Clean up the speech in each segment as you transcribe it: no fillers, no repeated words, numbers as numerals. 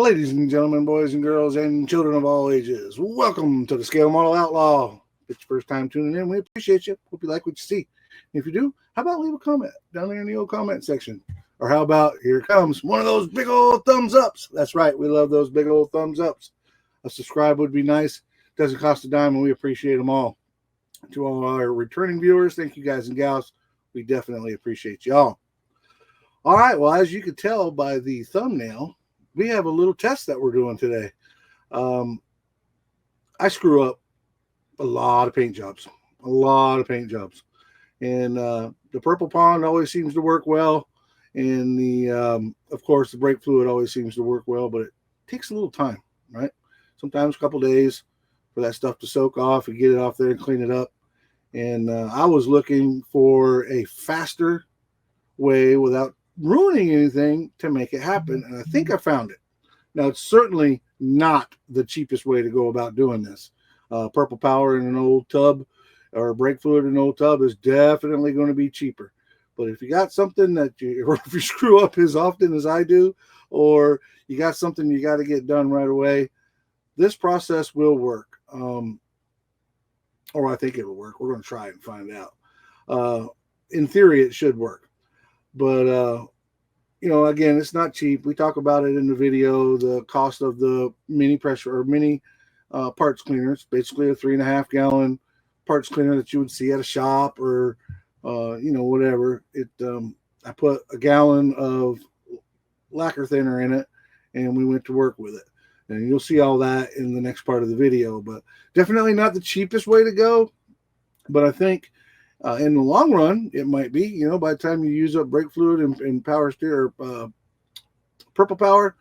Ladies and gentlemen, boys and girls, and children of all ages, welcome to the Scale Model Outlaw. If it's your first time tuning in, we appreciate you. Hope you like what you see. If you do, how about leave a comment down there in the old comment section? Or how about, here it comes, one of those big old thumbs ups. That's right, we love those big old thumbs ups. A subscribe would be nice. Doesn't cost a dime, and we appreciate them all. To all our returning viewers, thank you guys and gals. We definitely appreciate y'all. All right, well, as you can tell by the thumbnail, we have a little test that we're doing today. I screw up a lot of paint jobs. And the purple pond always seems to work well. And of course, the brake fluid always seems to work well, but it takes a little time, right? Sometimes a couple days for that stuff to soak off and get it off there and clean it up. And I was looking for a faster way without ruining anything to make it happen. And I think I found it. Now, it's certainly not the cheapest way to go about doing this. Purple power in an old tub or brake fluid in an old tub is definitely going to be cheaper. But if you got something that or if you screw up as often as I do, or you got something you got to get done right away, this process will work. Or I think it'll work. We're going to try it and find out. In theory, it should work. But, again, it's not cheap. We talk about it in the video, the cost of the mini pressure or mini parts cleaner. It's basically a 3.5 gallon parts cleaner that you would see at a shop or, whatever. I put a gallon of lacquer thinner in it and we went to work with it. And you'll see all that in the next part of the video, but definitely not the cheapest way to go. But I think in the long run, it might be, by the time you use up brake fluid and power steer or purple power,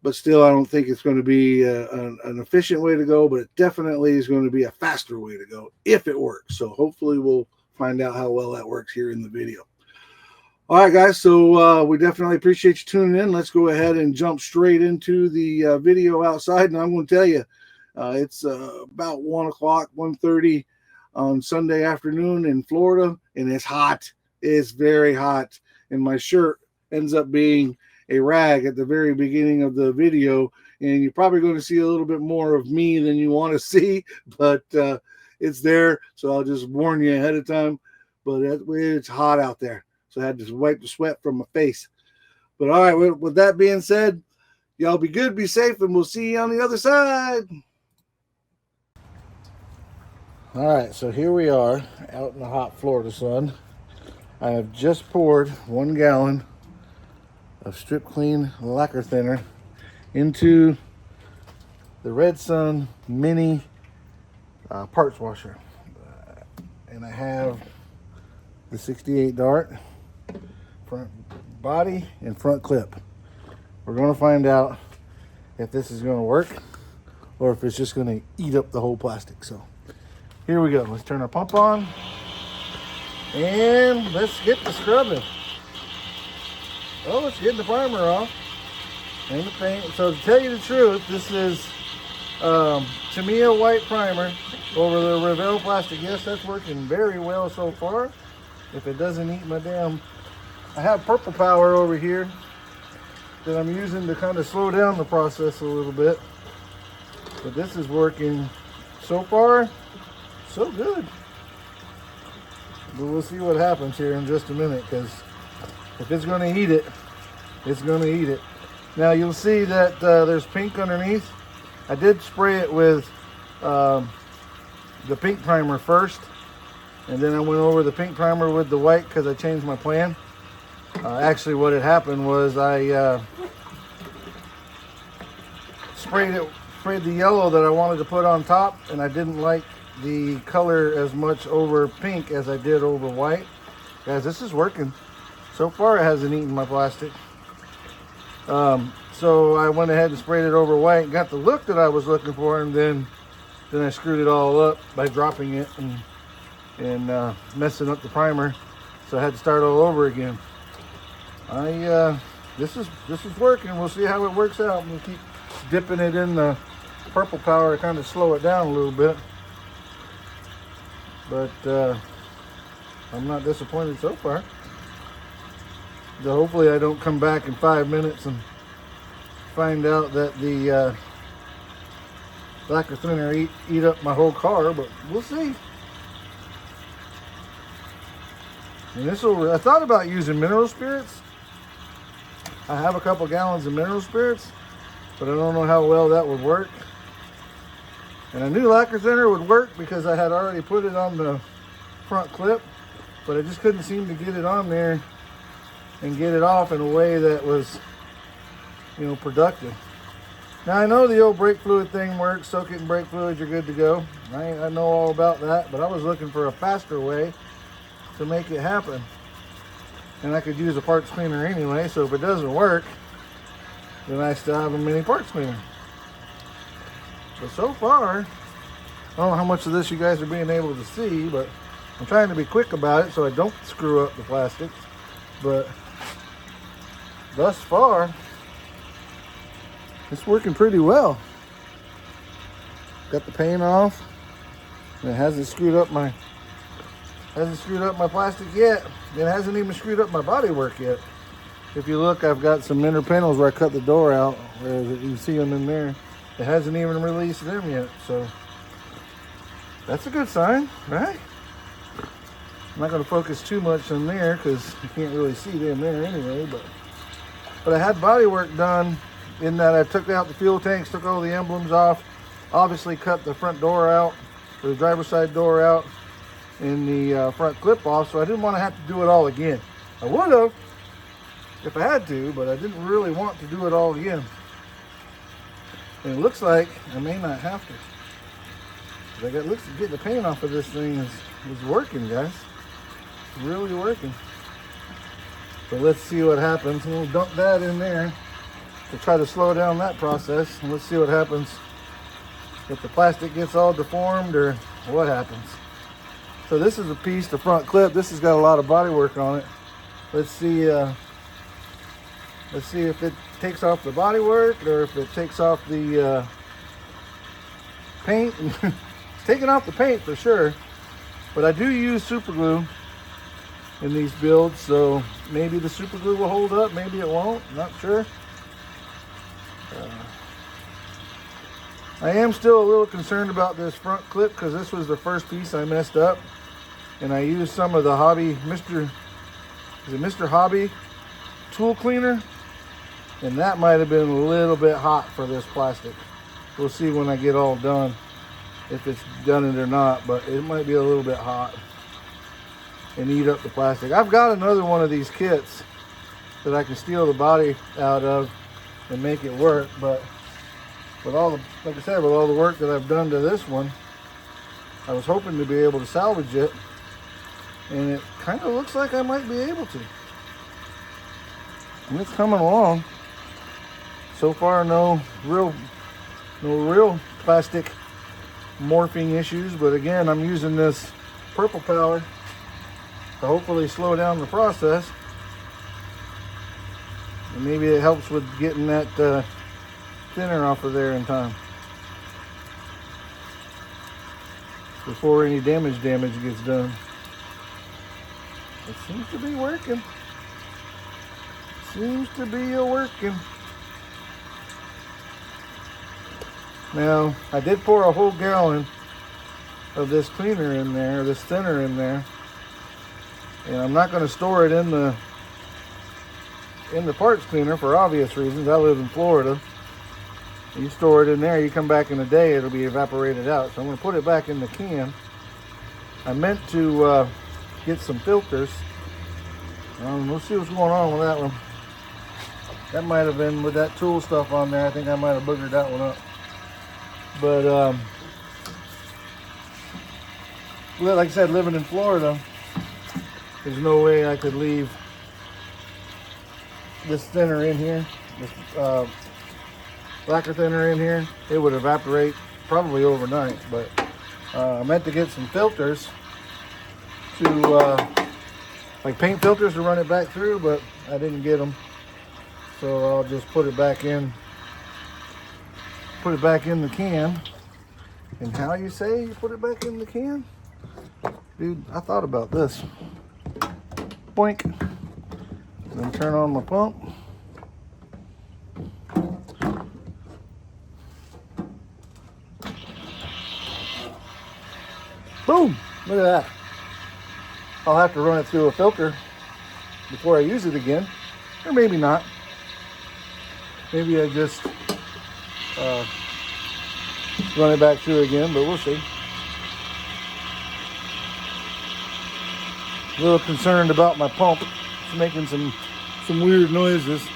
but still, I don't think it's going to be an efficient way to go, but it definitely is going to be a faster way to go if it works. So hopefully we'll find out how well that works here in the video. All right, guys, so we definitely appreciate you tuning in. Let's go ahead and jump straight into the video outside. And I'm going to tell you, it's about 1 o'clock, 1:30 on Sunday afternoon in Florida, and it's hot. It's very hot. And my shirt ends up being a rag at the very beginning of the video. And you're probably going to see a little bit more of me than you want to see, but it's there. So I'll just warn you ahead of time. But it's hot out there. So I had to wipe the sweat from my face. But all right, with that being said, y'all be good, be safe, and we'll see you on the other side. All right, so here we are out in the hot Florida sun. I have just poured 1 gallon of Strip Clean lacquer thinner into the Red Sun mini parts washer. And I have the 68 dart front body and front clip. We're going to find out if this is going to work or if it's just going to eat up the whole plastic. So here we go. Let's turn our pump on and let's get the scrubbing. Oh, let's get the primer off and the paint. So to tell you the truth, this is Tamiya white primer over the Revell plastic. Yes, that's working very well so far. If it doesn't eat my damn... I have purple power over here that I'm using to kind of slow down the process a little bit. But this is working so far, so good. But we'll see what happens here in just a minute, because if it's going to eat it, it's going to eat it. Now you'll see that there's pink underneath. I did spray it with the pink primer first, and then I went over the pink primer with the white because I changed my plan. Actually, what had happened was I sprayed the yellow that I wanted to put on top, and I didn't like the color as much over pink as I did over white. Guys, this is working. So far, it hasn't eaten my plastic. So I went ahead and sprayed it over white, got the look that I was looking for, and then I screwed it all up by dropping it and messing up the primer. So I had to start all over again. This is working. We'll see how it works out. We'll keep dipping it in the purple power to kind of slow it down a little bit. But I'm not disappointed so far. So hopefully I don't come back in 5 minutes and find out that the lacquer thinner eat up my whole car, but we'll see. And I thought about using mineral spirits. I have a couple gallons of mineral spirits, but I don't know how well that would work. And I knew lacquer thinner would work because I had already put it on the front clip, but I just couldn't seem to get it on there and get it off in a way that was, you know, productive. Now I know the old brake fluid thing works. Soak it in brake fluid, you're good to go. I know all about that, but I was looking for a faster way to make it happen. And I could use a parts cleaner anyway, so if it doesn't work, then I still have a mini parts cleaner. But so far, I don't know how much of this you guys are being able to see, but I'm trying to be quick about it so I don't screw up the plastics. But thus far, it's working pretty well. Got the paint off, and it hasn't screwed up my plastic yet. It hasn't even screwed up my bodywork yet. If you look, I've got some inner panels where I cut the door out. Where you can see them in there. It hasn't even released them yet, so that's a good sign, right? I'm not going to focus too much on there because you can't really see them there anyway. But I had bodywork done in that I took out the fuel tanks, took all the emblems off, obviously cut the front door out, or the driver's side door out, and the front clip off, so I didn't want to have to do it all again. I would have if I had to, but I didn't really want to do it all again. And it looks like I may not have to. But it looks like getting the paint off of this thing is working, guys. It's really working. So let's see what happens. And we'll dump that in there to try to slow down that process. And let's see what happens if the plastic gets all deformed or what happens. So this is a piece, the front clip. This has got a lot of body work on it. Let's see if it takes off the body work or if it takes off the paint. It's taking off the paint for sure, but I do use super glue in these builds, so maybe the super glue will hold up, maybe it won't, not sure. I am still a little concerned about this front clip because this was the first piece I messed up, and I used some of the Hobby Mr. Hobby tool cleaner, and that might have been a little bit hot for this plastic. We'll see when I get all done if it's done it or not, but it might be a little bit hot and eat up the plastic. I've got another one of these kits that I can steal the body out of and make it work, but with all the, like I said, with all the work that I've done to this one, I was hoping to be able to salvage it, and it kind of looks like I might be able to. And it's coming along. So far, no real plastic morphing issues, but again, I'm using this purple powder to hopefully slow down the process, and maybe it helps with getting that thinner off of there in time before any damage gets done. It seems to be working. Seems to be working. Now, I did pour a whole gallon of this cleaner in there, this thinner in there, and I'm not going to store it in the parts cleaner for obvious reasons. I live in Florida. You store it in there, you come back in a day, it'll be evaporated out. So I'm going to put it back in the can. I meant to get some filters. We'll see what's going on with that one. That might have been with that tool stuff on there. I think I might have boogered that one up. But like I said, living in Florida, there's no way I could leave this thinner in here, this lacquer thinner in here. It would evaporate probably overnight. But I meant to get some filters to like paint filters to run it back through, but I didn't get them. So I'll just put it back in the can. And how you say you put it back in the can? Dude, I thought about this. Boink. Then turn on my pump. Boom! Look at that. I'll have to run it through a filter before I use it again. Or maybe not. Maybe I just run it back through again, but we'll see. A little concerned about my pump. It's making some weird noises.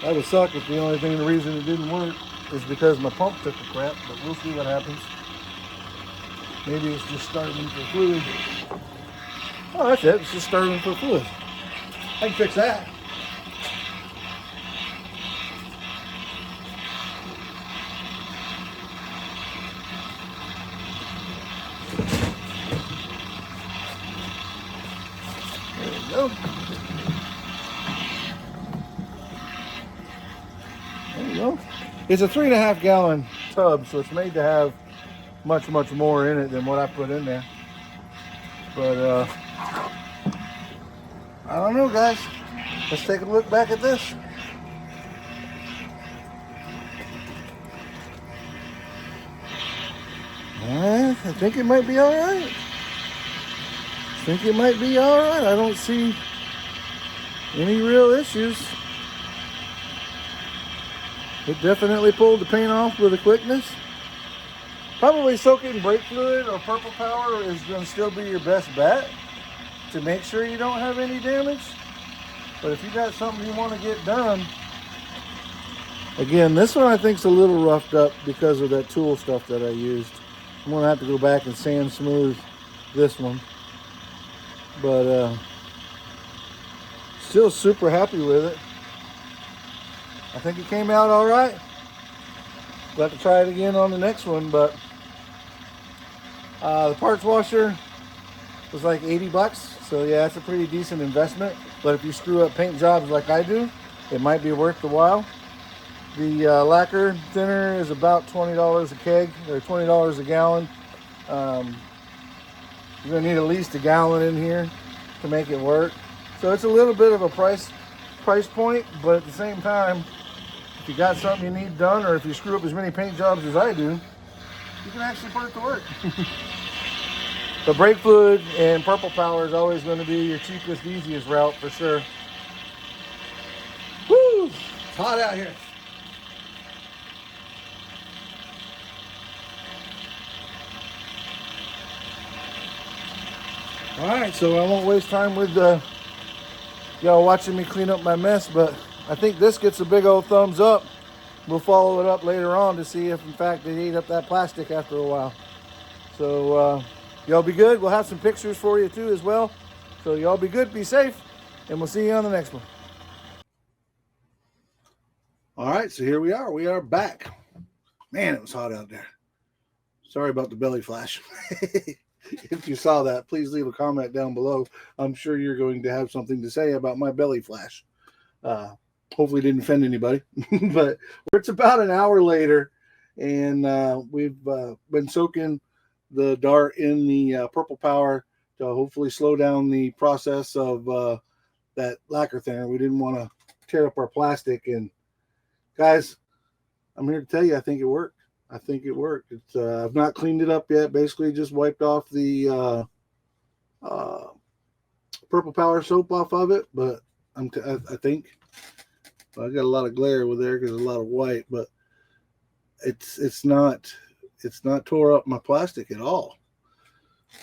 That would suck if the only thing, the reason it didn't work is because my pump took a crap, but we'll see what happens. Maybe it's just starting for fluid. Oh, that's it. It's just starting for fluid. I can fix that. There we go. There you go. It's a 3.5 gallon tub, so it's made to have much more in it than what I put in there. But I don't know, guys. Let's take a look back at this. I think it might be all right. I don't see any real issues. It definitely pulled the paint off with a quickness. Probably soaking brake fluid or Purple Power is going to still be your best bet to make sure you don't have any damage. But if you got something you want to get done, again, this one I think is a little roughed up because of that tool stuff that I used. I'm going to have to go back and sand smooth this one. But still super happy with it. I think it came out all right. We'll have to try it again on the next one, but the parts washer was like 80 bucks. So yeah, it's a pretty decent investment. But if you screw up paint jobs like I do, it might be worth the while. The lacquer thinner is about $20 a keg, or $20 a gallon. You're gonna need at least a gallon in here to make it work. So it's a little bit of a price point, but at the same time, if you got something you need done, or if you screw up as many paint jobs as I do, you can actually put it to work. The brake fluid and Purple Power is always going to be your cheapest, easiest route for sure. Woo! It's hot out here. All right, so I won't waste time with y'all watching me clean up my mess, but I think this gets a big old thumbs up. We'll follow it up later on to see if in fact it ate up that plastic after a while. So y'all be good. We'll have some pictures for you too as well. So y'all be good, be safe, and we'll see you on the next one. All right, so here we are. We are back. Man, it was hot out there. Sorry about the belly flash. If you saw that, please leave a comment down below. I'm sure you're going to have something to say about my belly flash. Hopefully it didn't offend anybody. But it's about an hour later, and we've been soaking the dart in the Purple Power to hopefully slow down the process of that lacquer thinner. We didn't want to tear up our plastic. And guys, I'm here to tell you, I think it worked. It's I've not cleaned it up yet. Basically just wiped off the Purple Power soap off of it, but I think I got a lot of glare with there because there's a lot of white, but it's not tore up my plastic at all.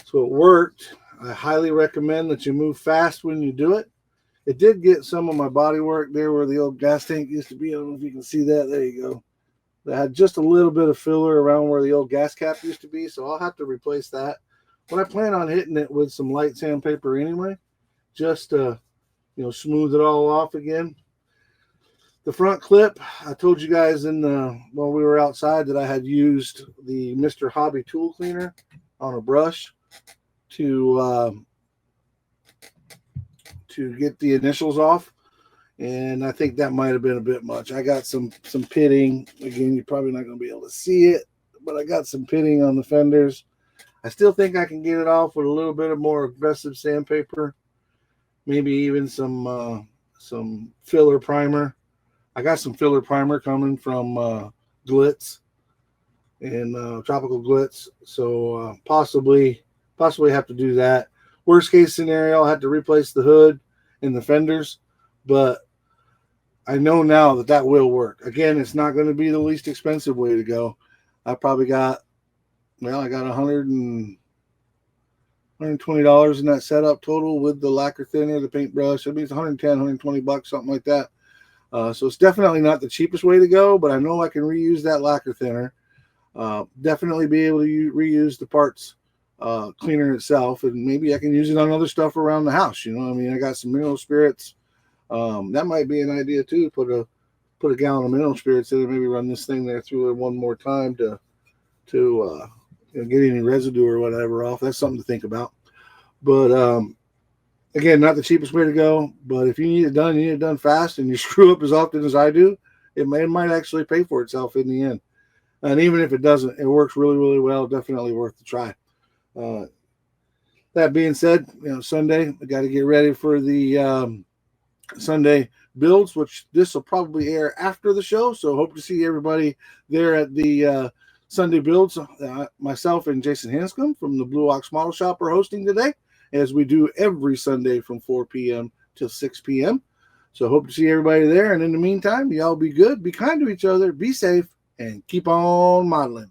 So it worked. I highly recommend that you move fast when you do it. It did get some of my body work there where the old gas tank used to be. I don't know if you can see that. There you go. That had just a little bit of filler around where the old gas cap used to be, so I'll have to replace that. But I plan on hitting it with some light sandpaper anyway, just to smooth it all off again. The front clip, I told you guys while we were outside that I had used the Mr. Hobby tool cleaner on a brush to get the initials off. And I think that might have been a bit much. I got some pitting. Again, you're probably not going to be able to see it, but I got some pitting on the fenders. I still think I can get it off with a little bit of more aggressive sandpaper. Maybe even some filler primer. I got some filler primer coming from Glitz. and tropical glitz. So possibly have to do that. Worst case scenario, I'll have to replace the hood and the fenders, but I know now that that will work. Again, it's not going to be the least expensive way to go. I probably got, I got $120 in that setup total with the lacquer thinner, the paintbrush. I mean, it's 110, 120 bucks, something like that. So it's definitely not the cheapest way to go, but I know I can reuse that lacquer thinner. Definitely be able to reuse the parts cleaner itself, and maybe I can use it on other stuff around the house. You know, I mean, I got some mineral spirits. That might be an idea too. Put a gallon of mineral spirits in it. Maybe run this thing there through it one more time to get any residue or whatever off. That's something to think about. But again, not the cheapest way to go. But if you need it done, you need it done fast, and you screw up as often as I do, it might actually pay for itself in the end. And even if it doesn't, it works really, really well. Definitely worth the try. That being said, Sunday, I got to get ready for the Sunday builds, which this will probably air after the show. So hope to see everybody there at the Sunday builds. Myself and Jason Hanscom from the Blue Ox Model Shop are hosting today, as we do every Sunday from 4 p.m. till 6 p.m. So hope to see everybody there. And in the meantime, y'all be good, be kind to each other, be safe, and keep on modeling.